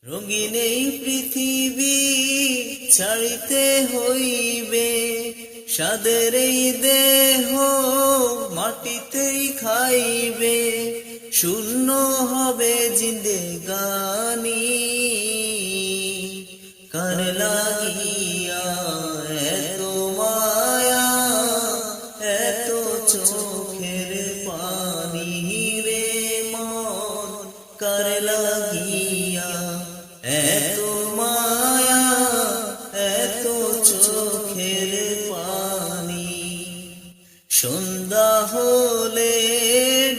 রঙিন এই পৃথিবী ছাড়িতে হইবে, সাদের এই দেহ মাটিতেই খাইবে, শূন্য হবে জিন্দেগানি। কার লাগিয়া এত মায়া, এত চোখের পানি রে মন, কার লাগিয়া এত মায়া, এত চোখের পানি। সন্ধ্যা হলে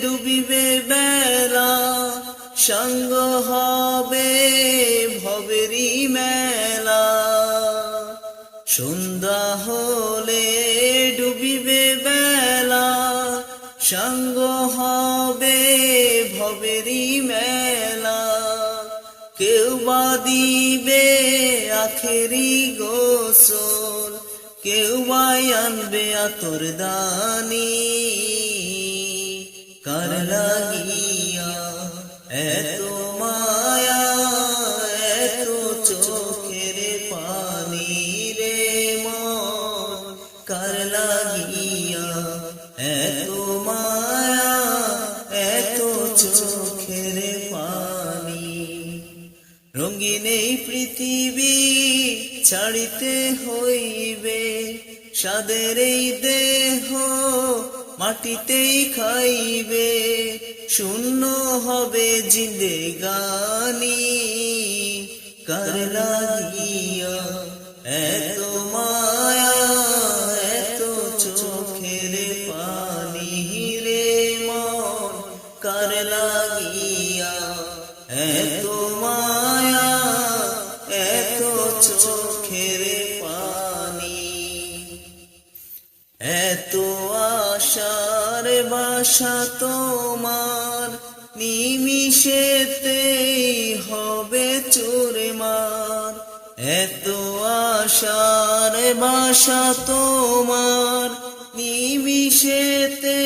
ডুবিবে বেলা, সঙ্গ হবে ভবেরই মেলা। সন্ধ্যা হলে ডুবিবে বেলা, সঙ্গ হবে ভবেরই মেলা। কেউ বা দিবে আখেরি গোসল, কেউ বা আনবে আতর দানি। কার লাগিয়া এত মায়া, এত চোখের পানি রে মন, কার লাগিয়া এত মায়া, এত চোখের পানি। রঙিন এই পৃথিবী ছাড়িতে হইবে, সাদের এই দেহ মাটিতেই খাইবে, শূন্য হবে জিন্দেগানি। কার লাগিয়া এত মায়া, এত চোখের পানি রে মন, কার লাগিয়া এত মায়া, এত চোখের পানি। এত আশার বাসা তোমার, নিমিষেতেই হবে চুরমার। এত আশার বাসা তোমার, নিমিষেতেই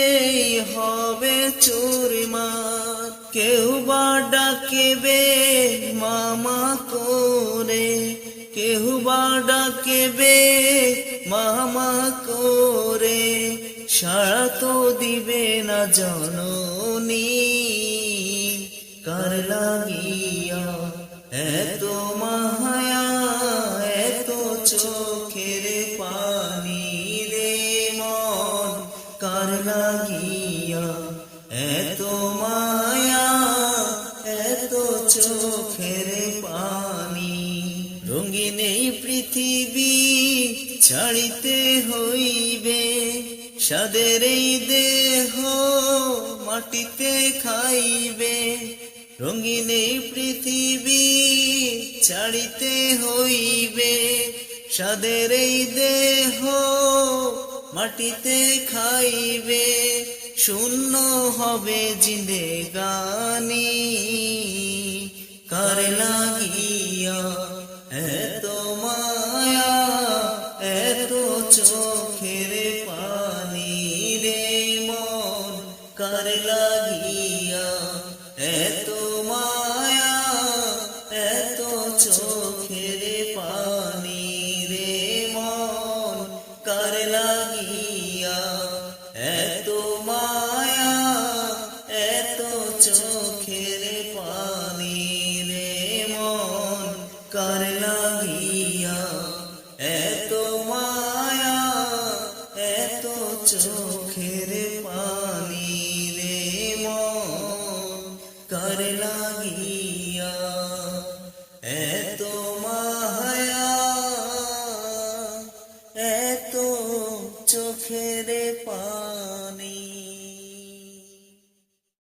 হবে চুরমার। কেউ বা ডাকবে মামা করে, কেউ বা ডাকবে মামা করে, সাড়া তো দিবে না জননী। কার লাগিয়া এত মায়া, এত চোখের পানি রে মন, কার লাগিয়া এত মায়া, এত চোখের পানি। রঙিন এই পৃথিবী ছাড়িতে হইবে, সাদের এই দেহ মাটিতে খাইবে। রঙিন এই পৃথিবী ছাড়িতে হইবে, সাদের এই দেহ মাটিতে খাইবে, শূন্য হবে জিন্দেগানি। কার লাগিয়া এত মায়া, এত চোখের পানি রে মন, কার লাগিয়া এত মায়া, এত চোখের পানি রে মন, কার লাগিয়া এত মায়া, এত চোখের পানি রে মন, কার লাগিয়া এত মায়া, এত চোখের পানি রে মন, কার লাগিয়া।